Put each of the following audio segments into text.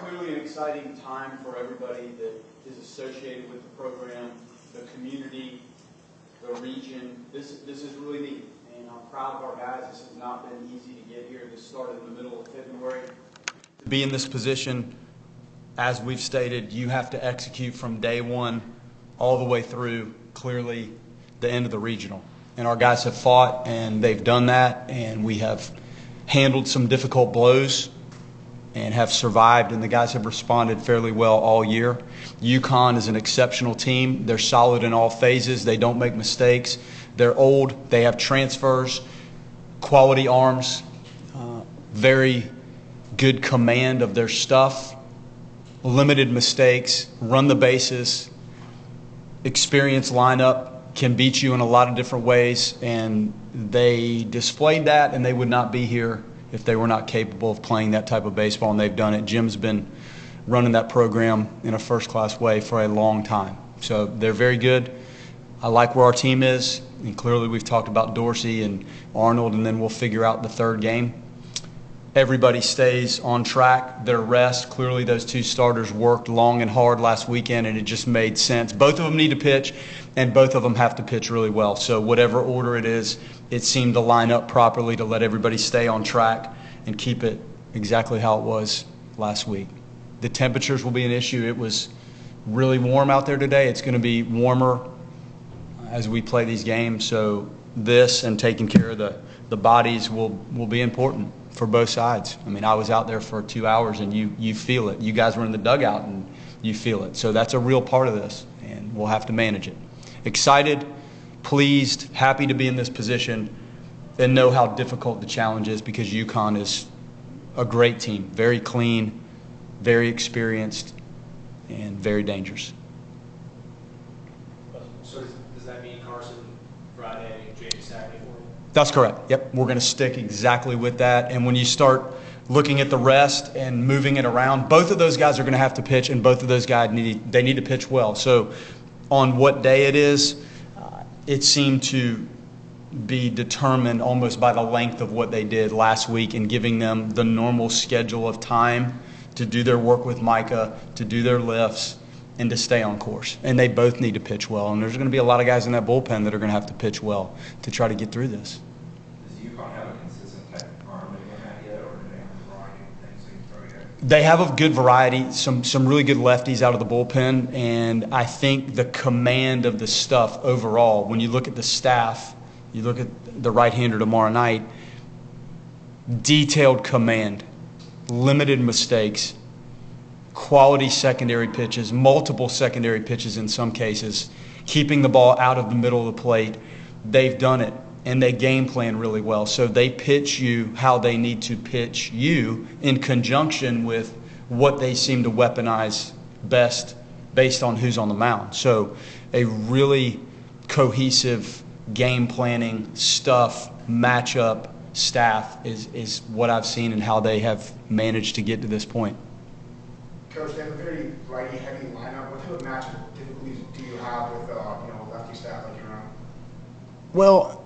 clearly an exciting time for everybody that is associated with the program, the community, the region. This is really neat, and I'm proud of our guys. This has not been easy to get here. This started in the middle of February. To be in this position, as we've stated, you have to execute from day one all the way through, clearly, the end of the regional. And our guys have fought, and they've done that, and we have handled some difficult blows and have survived, and the guys have responded fairly well all year. UConn is an exceptional team. They're solid in all phases. They don't make mistakes. They're old. They have transfers, quality arms, very good command of their stuff, limited mistakes, run the bases, experienced lineup, can beat you in a lot of different ways, and they displayed that, and they would not be here if they were not capable of playing that type of baseball, and they've done it. Jim's been running that program in a first-class way for a long time. So they're very good. I like where our team is, and clearly we've talked about Dorsey and Arnold, and then we'll figure out the third game. Everybody stays on track. Their rest, clearly those two starters worked long and hard last weekend, and it just made sense. Both of them need to pitch, and both of them have to pitch really well. So whatever order it is, it seemed to line up properly to let everybody stay on track and keep it exactly how it was last week. The temperatures will be an issue. It was really warm out there today. It's going to be warmer as we play these games. So this and taking care of the bodies will be important for both sides. I mean, I was out there for 2 hours, and you feel it. You guys were in the dugout, and you feel it. So that's a real part of this, and we'll have to manage it. Excited, pleased, happy to be in this position, and know how difficult the challenge is, because UConn is a great team, very clean, very experienced, and very dangerous. So does that mean Carson Friday, James Saturday for you? That's correct. Yep, we're going to stick exactly with that. And when you start looking at the rest and moving it around, both of those guys are going to have to pitch, and both of those guys need to pitch well. So on what day it is, it seemed to be determined almost by the length of what they did last week and giving them the normal schedule of time to do their work with Micah, to do their lifts, and to stay on course. And they both need to pitch well. And there's going to be a lot of guys in that bullpen that are going to have to pitch well to try to get through this. Does UConn have a consistent type of arm that yet, or do they have a variety of things they can throw yet? They have a good variety, some really good lefties out of the bullpen, and I think the command of the stuff overall, when you look at the staff, you look at the right-hander tomorrow night, detailed command, limited mistakes, quality secondary pitches, multiple secondary pitches in some cases, keeping the ball out of the middle of the plate. They've done it, and they game plan really well. So they pitch you how they need to pitch you in conjunction with what they seem to weaponize best based on who's on the mound. So a really cohesive game planning stuff, matchup staff is what I've seen and how they have managed to get to this point. Coach, they have a very righty-heavy lineup. What type of matchup typically do you have with lefty staff like your own? Well,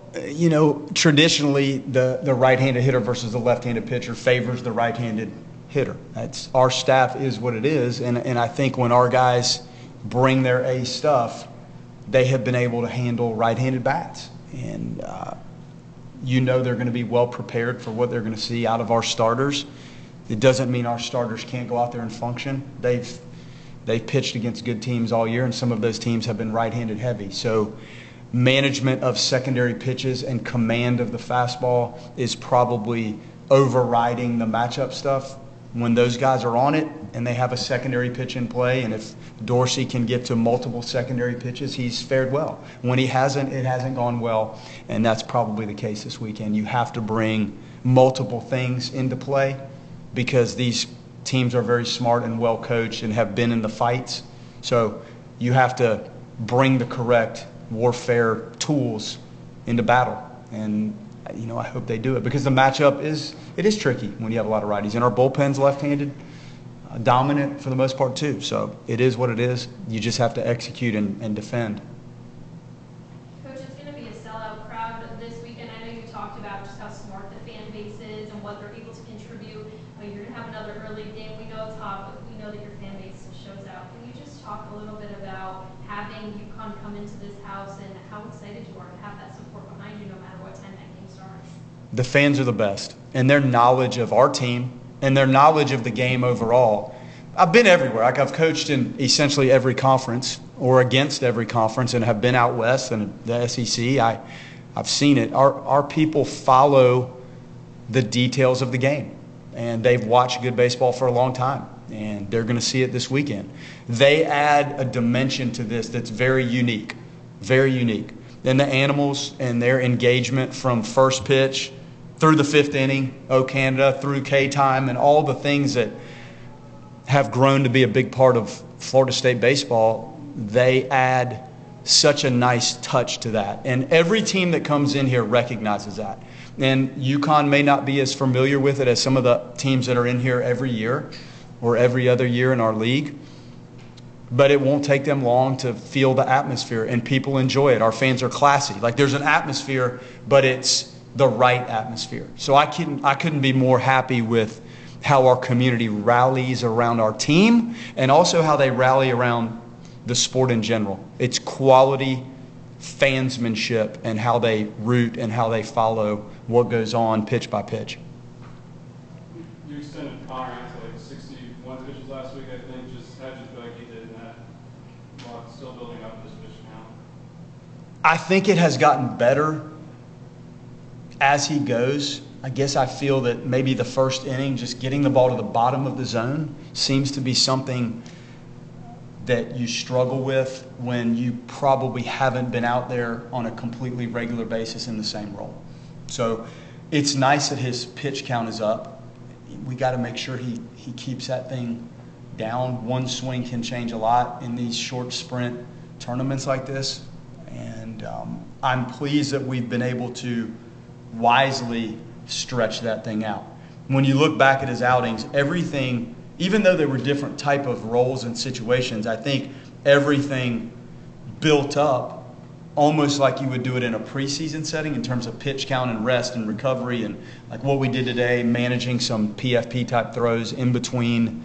traditionally the right-handed hitter versus the left-handed pitcher favors the right-handed hitter. That's our staff is what it is, and I think when our guys bring their A stuff, they have been able to handle right-handed bats, and they're going to be well prepared for what they're going to see out of our starters. It doesn't mean our starters can't go out there and function. They've pitched against good teams all year, and some of those teams have been right-handed heavy. So management of secondary pitches and command of the fastball is probably overriding the matchup stuff. When those guys are on it and they have a secondary pitch in play, and if Dorsey can get to multiple secondary pitches, he's fared well. When he hasn't, it hasn't gone well, and that's probably the case this weekend. You have to bring multiple things into play, because these teams are very smart and well coached and have been in the fights. So you have to bring the correct warfare tools into battle. And I hope they do it, because the matchup is tricky when you have a lot of righties. And our bullpen's left-handed, dominant for the most part too. So it is what it is. You just have to execute and defend. Coach, it's going to be a sellout crowd this weekend. I know you talked about just how smart the fan base is and what they're able to contribute. You're going to have another early game. We know UConn come into this house and how excited you are to have that support behind you no matter what time that game starts. The fans are the best, and their knowledge of our team and their knowledge of the game overall. I've been everywhere. Like, I've coached in essentially every conference or against every conference and have been out west and the SEC. I've seen it. Our people follow the details of the game, and they've watched good baseball for a long time, and they're going to see it this weekend. They add a dimension to this that's very unique, very unique. And the animals and their engagement from first pitch through the fifth inning, Canada, through K-time, and all the things that have grown to be a big part of Florida State baseball, they add such a nice touch to that. And every team that comes in here recognizes that. And UConn may not be as familiar with it as some of the teams that are in here every year or every other year in our league. But it won't take them long to feel the atmosphere, and people enjoy it. Our fans are classy. Like, there's an atmosphere, but it's the right atmosphere. So I couldn't be more happy with how our community rallies around our team and also how they rally around the sport in general. It's quality fansmanship and how they root and how they follow what goes on pitch by pitch. You extended Connor to like 61 pitches last week, I think. Just how did you feel like he did in that? While still building up this pitch now. I think it has gotten better as he goes. I guess I feel that maybe the first inning, just getting the ball to the bottom of the zone seems to be something that you struggle with when you probably haven't been out there on a completely regular basis in the same role. So it's nice that his pitch count is up. We got to make sure he keeps that thing down. One swing can change a lot in these short sprint tournaments like this. And I'm pleased that we've been able to wisely stretch that thing out. When you look back at his outings, everything, even though there were different type of roles and situations, I think everything built up almost like you would do it in a preseason setting in terms of pitch count and rest and recovery, and like what we did today, managing some PFP type throws in between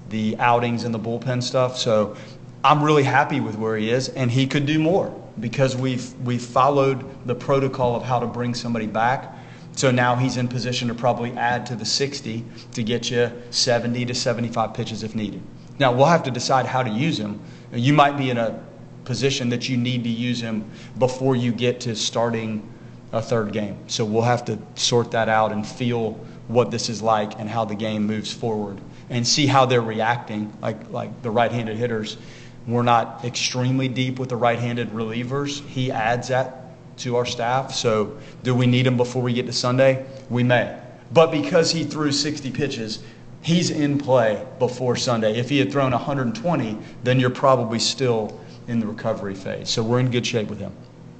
the outings and the bullpen stuff. So I'm really happy with where he is, and he could do more because we've followed the protocol of how to bring somebody back. So now he's in position to probably add to the 60 to get you 70 to 75 pitches if needed. Now, we'll have to decide how to use him. You might be in a position that you need to use him before you get to starting a third game. So we'll have to sort that out and feel what this is like and how the game moves forward and see how they're reacting. Like the right-handed hitters, we're not extremely deep with the right-handed relievers. He adds that to our staff. So do we need him before we get to Sunday? We may. But because he threw 60 pitches, he's in play before Sunday. If he had thrown 120, then you're probably still in the recovery phase. So we're in good shape with him.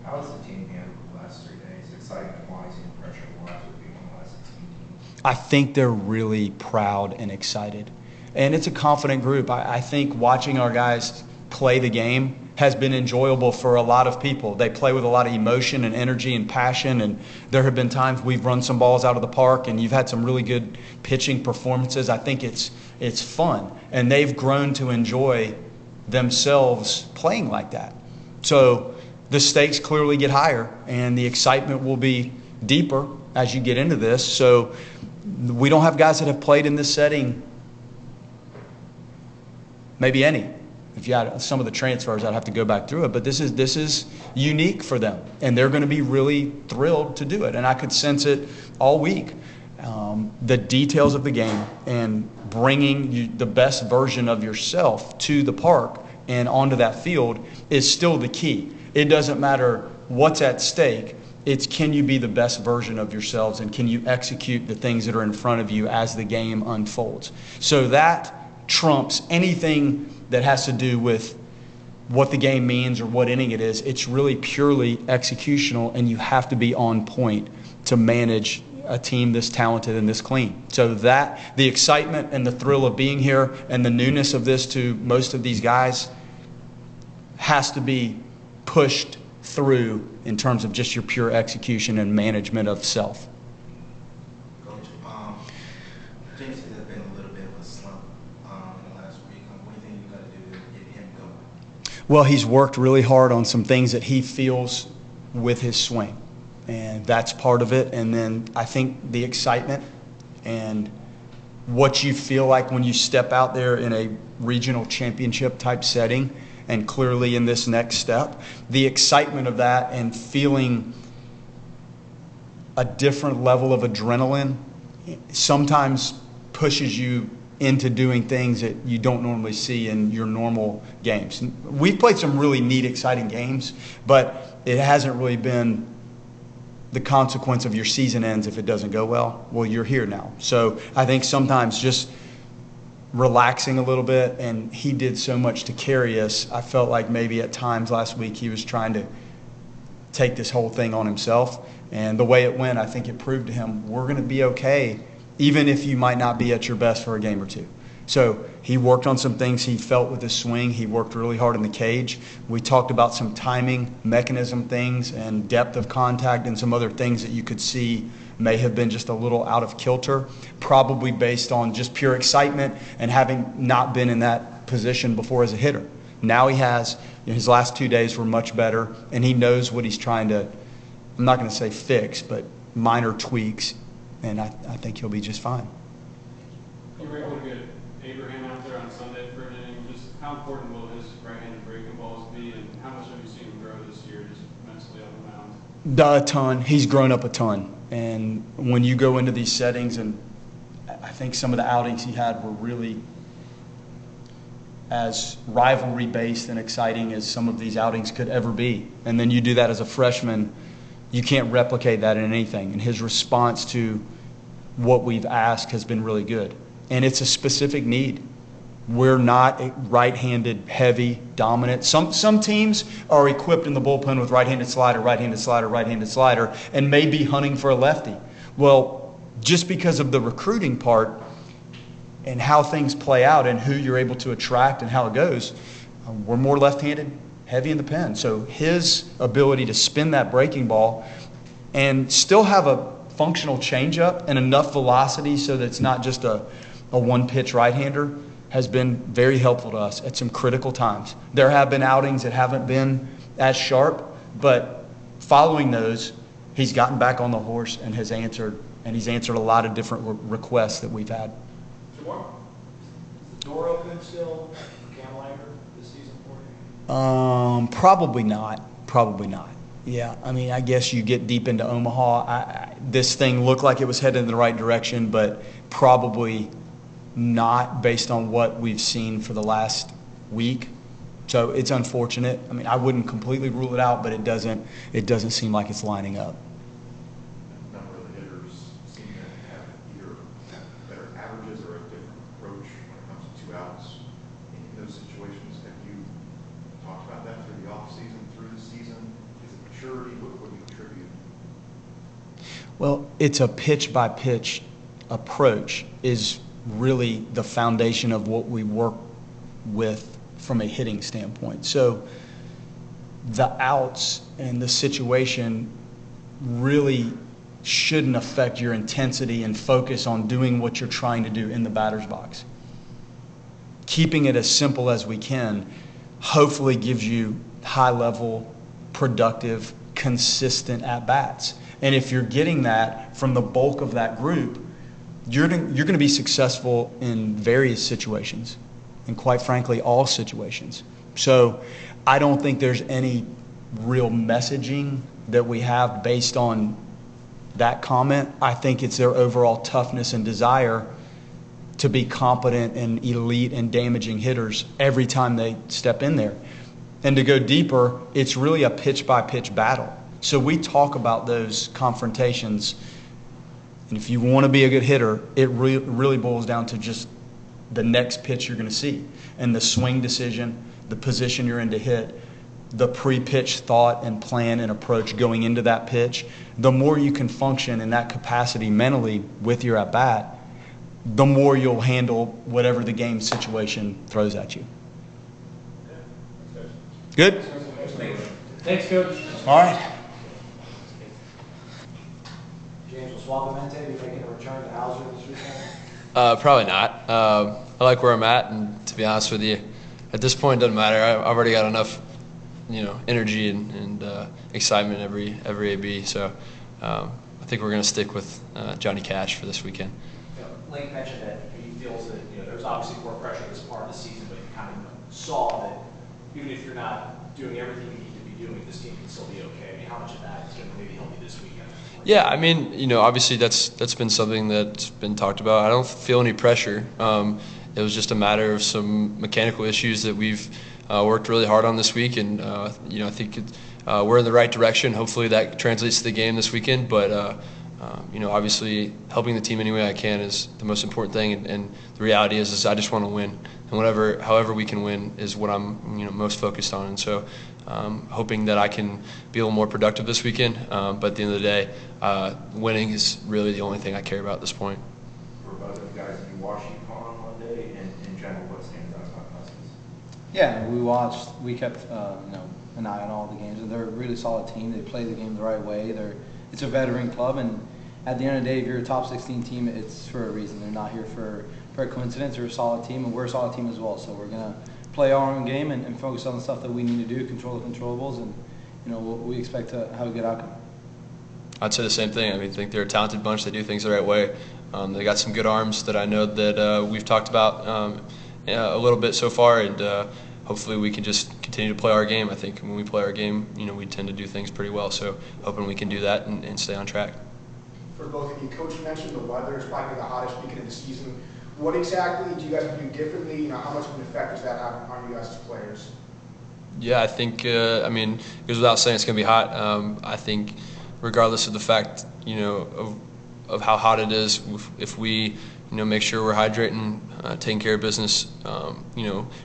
How has the team handled the last 3 days? Excitement-wise and pressure-wise with being on the last 16 teams? I think they're really proud and excited. And it's a confident group. I think watching our guys play the game has been enjoyable for a lot of people. They play with a lot of emotion and energy and passion, and there have been times we've run some balls out of the park and you've had some really good pitching performances. I think it's fun, and they've grown to enjoy themselves playing like that. So the stakes clearly get higher, and the excitement will be deeper as you get into this. So we don't have guys that have played in this setting, maybe any. If you had some of the transfers, I'd have to go back through it. But this is unique for them, and they're going to be really thrilled to do it. And I could sense it all week. The details of the game and bringing the best version of yourself to the park and onto that field is still the key. It doesn't matter what's at stake. It's can you be the best version of yourselves, and can you execute the things that are in front of you as the game unfolds. So that trumps anything that has to do with what the game means or what inning it is. It's really purely executional, and you have to be on point to manage a team this talented and this clean. So that the excitement and the thrill of being here and the newness of this to most of these guys has to be pushed through in terms of just your pure execution and management of self. Coach, James said there's been a little bit of a slump in the last week. What do you think you got to do to get him going? Well, he's worked really hard on some things that he feels with his swing, and that's part of it. And then I think the excitement and what you feel like when you step out there in a regional championship type setting, and clearly in this next step, the excitement of that and feeling a different level of adrenaline sometimes pushes you into doing things that you don't normally see in your normal games. We've played some really neat, exciting games, but it hasn't really been the consequence of your season ends if it doesn't go well. Well, you're here now. So I think sometimes just relaxing a little bit, and he did so much to carry us. I felt like maybe at times last week he was trying to take this whole thing on himself. And the way it went, I think it proved to him we're going to be okay, even if you might not be at your best for a game or two. So he worked on some things he felt with his swing. He worked really hard in the cage. We talked about some timing, mechanism things, and depth of contact and some other things that you could see may have been just a little out of kilter, probably based on just pure excitement and having not been in that position before as a hitter. Now he has. His last 2 days were much better, and he knows what he's trying to, I'm not going to say fix, but minor tweaks, and I think he'll be just fine. You were able to get Abraham out there on Sunday for an inning. Just how important will his right-handed breaking balls be, and how much have you seen him grow this year just mentally on the mound? A ton. He's grown up a ton. And when you go into these settings, and I think some of the outings he had were really as rivalry-based and exciting as some of these outings could ever be. And then you do that as a freshman, you can't replicate that in anything. And his response to what we've asked has been really good. And it's a specific need. We're not a right-handed, heavy, dominant. Some teams are equipped in the bullpen with right-handed slider, right-handed slider, right-handed slider, and may be hunting for a lefty. Well, just because of the recruiting part and how things play out and who you're able to attract and how it goes, we're more left-handed, heavy in the pen. So his ability to spin that breaking ball and still have a functional changeup and enough velocity so that it's not just a one-pitch right-hander has been very helpful to us at some critical times. There have been outings that haven't been as sharp, but following those, he's gotten back on the horse and he's answered a lot of different requests that we've had. So Mark, is the door open still for Cam Langer this season for you? Probably not. Probably not. Yeah, I mean, I guess you get deep into Omaha. This thing looked like it was headed in the right direction, but probably not based on what we've seen for the last week. So it's unfortunate. I mean, I wouldn't completely rule it out, but it doesn't seem like it's lining up. A number of the hitters seem to have either better averages or a different approach when it comes to 2 outs. In those situations, have you talked about that through the offseason, through the season? Is it maturity? What would you attribute? Well, it's a pitch-by-pitch approach is really the foundation of what we work with from a hitting standpoint. So the outs and the situation really shouldn't affect your intensity and focus on doing what you're trying to do in the batter's box. Keeping it as simple as we can hopefully gives you high-level, productive, consistent at-bats. And if you're getting that from the bulk of that group, you're going to be successful in various situations, and quite frankly, all situations. So I don't think there's any real messaging that we have based on that comment. I think it's their overall toughness and desire to be competent and elite and damaging hitters every time they step in there. And to go deeper, it's really a pitch-by-pitch battle. So we talk about those confrontations. And if you want to be a good hitter, it really boils down to just the next pitch you're going to see and the swing decision, the position you're in to hit, the pre-pitch thought and plan and approach going into that pitch. The more you can function in that capacity mentally with your at-bat, the more you'll handle whatever the game situation throws at you. Good? Thanks, Coach. All right. James, will Suavemente be making a return to Hauser this weekend? Probably not. I like where I'm at, and to be honest with you, at this point, it doesn't matter. I've already got enough, energy and excitement every AB. So I think we're going to stick with Johnny Cash for this weekend. Link mentioned that he feels that there's obviously more pressure this part of the season, but you kind of saw that even if you're not doing everything you need to be doing, this team can still be okay. I mean, how much of that is going to maybe help you this weekend? Yeah, I mean, obviously that's been something that's been talked about. I don't feel any pressure. It was just a matter of some mechanical issues that we've worked really hard on this week, and I think we're in the right direction. Hopefully that translates to the game this weekend. But obviously helping the team any way I can is the most important thing, and the reality is I just want to win, and however we can win is what I'm most focused on. And so hoping that I can be a little more productive this weekend. But at the end of the day, winning is really the only thing I care about at this point. For both of you guys, you watched UConn on Monday, and in general, what stands out about Huskies? Yeah, we kept an eye on all the games, and they're a really solid team. They play the game the right way. It's a veteran club, and at the end of the day, if you're a top 16 team, it's for a reason. They're not here for a coincidence. They're a solid team, and we're a solid team as well. So we're gonna play our own game and focus on the stuff that we need to do, control the controllables, and we expect to have a good outcome. I'd say the same thing. I think they're a talented bunch. They do things the right way. They got some good arms that I know that we've talked about a little bit so far, and hopefully we can just continue to play our game. I think when we play our game, we tend to do things pretty well. So hoping we can do that and stay on track. For both of you, Coach mentioned the weather is probably the hottest weekend of the season. What exactly do you guys do differently? How much of an effect does that have on you guys as players? Yeah, I think, it goes without saying it's going to be hot. I think regardless of the fact, of how hot it is, if we, make sure we're hydrating, taking care of business,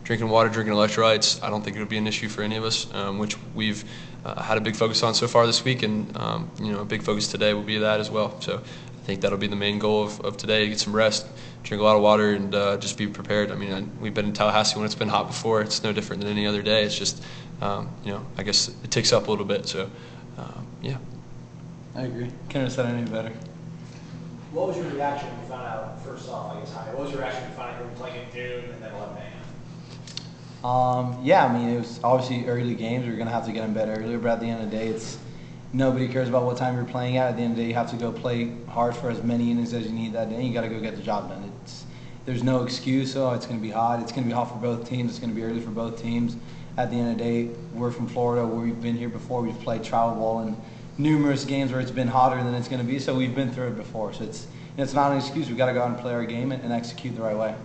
drinking water, drinking electrolytes, I don't think it'll be an issue for any of us, which we've had a big focus on so far this week, and, a big focus today will be that as well. So I think that'll be the main goal of today, to get some rest, drink a lot of water, and just be prepared. We've been in Tallahassee when it's been hot before. It's no different than any other day. It's just, I guess it ticks up a little bit. So, yeah. I agree. Couldn't have said it any better. What was your reaction when you found out, first off, Jaime, what was your reaction when you found out you were playing at noon and then 11 a.m.? Yeah, it was obviously early games. We were going to have to get in bed earlier, but at the end of the day, nobody cares about what time you're playing at. At the end of the day, you have to go play hard for as many innings as you need that day. You got to go get the job done. There's no excuse. Oh, it's going to be hot. It's going to be hot for both teams. It's going to be early for both teams. At the end of the day, we're from Florida. We've been here before. We've played travel ball in numerous games where it's been hotter than it's going to be. So we've been through it before. So it's not an excuse. We've got to go out and play our game and execute the right way.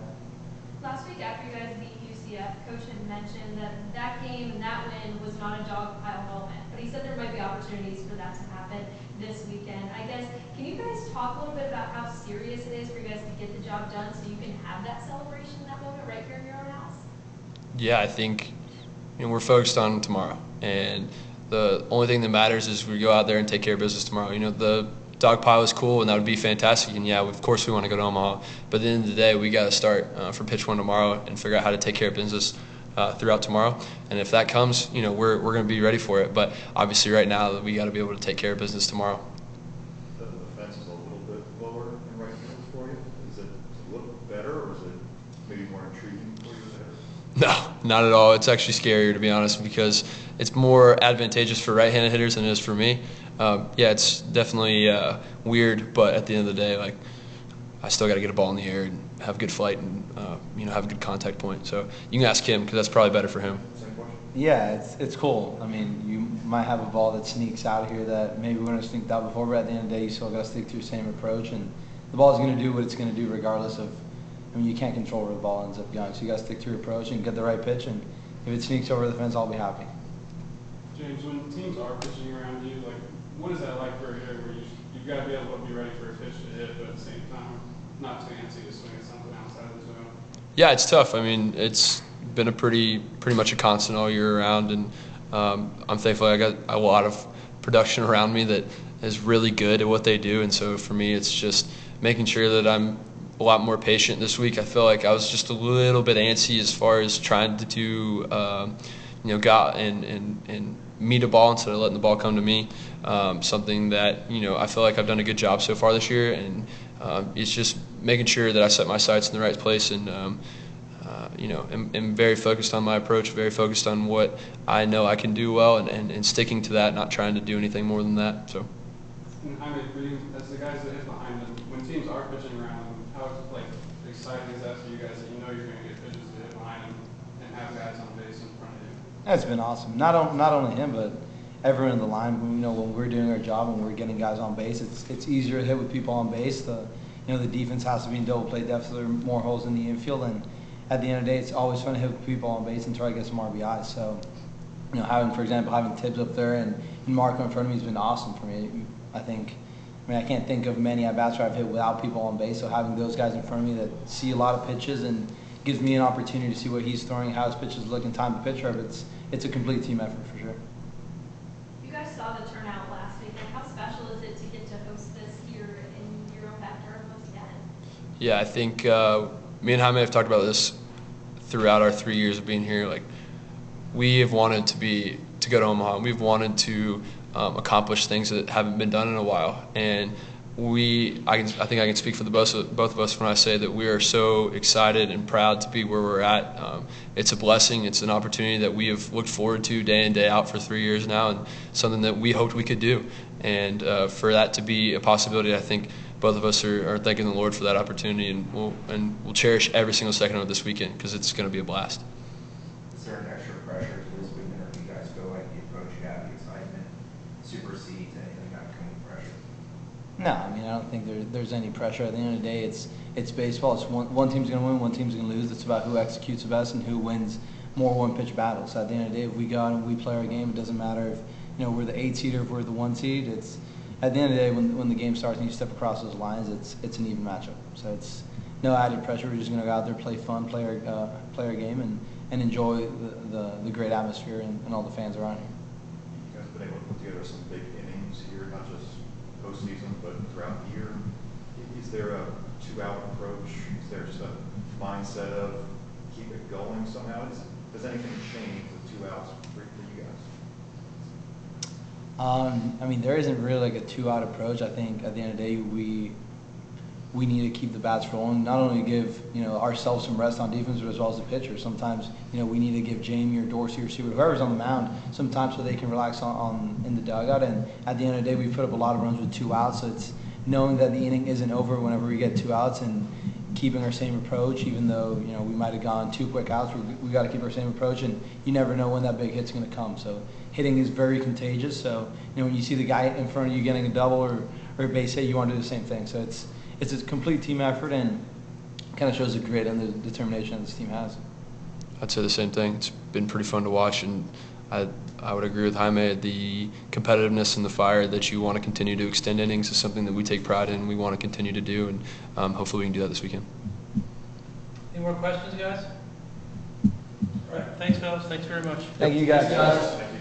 Last week after you guys beat UCF, Coach had mentioned that game and that win was not a dogpile moment, but he said there might be opportunities for that to happen this weekend. I guess, can you guys talk a little bit about how serious it is for you guys to get the job done so you can have that celebration, that moment right here in your own house? Yeah, I think we're focused on tomorrow, and the only thing that matters is we go out there and take care of business tomorrow. The dog pile is cool, and that would be fantastic, and yeah, of course we want to go to Omaha, but at the end of the day, we got to start for pitch one tomorrow and figure out how to take care of business throughout tomorrow. And if that comes, we're going to be ready for it. But obviously right now we got to be able to take care of business tomorrow. The fence is a little bit lower in right field for you. Does it look better, or is it maybe more intriguing for you as a hitter? No, not at all. It's actually scarier, to be honest, because it's more advantageous for right-handed hitters than it is for me. Yeah, it's definitely weird, but at the end of the day, I still got to get a ball in the air and have good flight and have a good contact point. So you can ask him, because that's probably better for him. Yeah, it's cool. You might have a ball that sneaks out here that maybe wouldn't have sneaked out before, but at the end of the day, you still got to stick to your same approach, and the ball is going to do what it's going to do regardless of. You can't control where the ball ends up going, so you got to stick to your approach and get the right pitch. And if it sneaks over the fence, I'll be happy. James, when teams are pitching around you, what is that like for a hitter where you've got to be able to be ready for a pitch to hit, but at the same time, not too antsy to swing at something outside of the zone? Yeah, it's tough. It's been a pretty much a constant all year around, and I'm thankful I got a lot of production around me that is really good at what they do, and so for me, it's just making sure that I'm a lot more patient this week. I feel like I was just a little bit antsy as far as trying to go out and meet a ball instead of letting the ball come to me. Something that I feel like I've done a good job so far this year, and it's just making sure that I set my sights in the right place and am very focused on my approach, very focused on what I know I can do well, and sticking to that, not trying to do anything more than that. So. And Jaime, for you, as the guys that hit behind them, when teams are pitching around them, how exciting is that for you guys that you know you're going to get pitches to hit behind them and have guys on base in front of you? That's been awesome. Not only him, but everyone in the line. When we're doing our job and we're getting guys on base, it's easier to hit with people on base. The defense has to be in double play depth, so there are more holes in the infield. And at the end of the day, it's always fun to hit with people on base and try to get some RBIs. So, having Tibbs up there and Marco in front of me has been awesome for me. I can't think of many at-bats where I've hit without people on base, so having those guys in front of me that see a lot of pitches and gives me an opportunity to see what he's throwing, how his pitches look, and time to pitch rep, it's a complete team effort for sure. You guys saw the turnout last week. How special is it to get to host this here in your own backyard once again? Yeah, I think me and Jaime have talked about this throughout our 3 years of being here. We have wanted to go to Omaha. We've wanted to accomplish things that haven't been done in a while, and I think I can speak for both of us when I say that we are so excited and proud to be where we're at. It's a blessing. It's an opportunity that we have looked forward to day in, day out for 3 years now, and something that we hoped we could do. And for that to be a possibility, I think both of us are thanking the Lord for that opportunity, and we'll cherish every single second of this weekend because it's going to be a blast. Is there an extra pressure to this weekend, or do you guys feel like the approach you have, the excitement supersedes anything that coming pressure? No, I don't think there's any pressure. At the end of the day, it's baseball. It's one team's going to win, one team's going to lose. It's about who executes the best and who wins more one-pitch battles. So at the end of the day, if we go out and we play our game, it doesn't matter if we're the 8 seed or if we're the 1 seed. It's at the end of the day, when the game starts and you step across those lines, it's an even matchup. So it's no added pressure. We're just going to go out there, play fun, play our game, and enjoy the great atmosphere and all the fans around here. You guys have been able to put together some big innings here, not just postseason, but throughout the year. Is there a 2-out approach? Is there just a mindset of keep it going somehow? Does anything change with 2 outs for you guys? There isn't really a 2-out approach. I think at the end of the day, we need to keep the bats rolling. Not only give ourselves some rest on defense, but as well as the pitcher. Sometimes we need to give Jaime or Dorsey or Stewart, whoever's on the mound, sometimes so they can relax in the dugout. And at the end of the day, we put up a lot of runs with 2 outs. So it's knowing that the inning isn't over whenever we get 2 outs and keeping our same approach, even though we might have gone 2 quick outs. We got to keep our same approach, and you never know when that big hit's going to come. So hitting is very contagious. So when you see the guy in front of you getting a double or a base hit, you want to do the same thing. So it's a complete team effort and kind of shows the grit and the determination that this team has. I'd say the same thing. It's been pretty fun to watch, and I would agree with Jaime. The competitiveness and the fire that you want to continue to extend innings is something that we take pride in. We want to continue to do, and hopefully we can do that this weekend. Any more questions, guys? All right. Thanks, fellas. Thanks very much. Thank you, guys.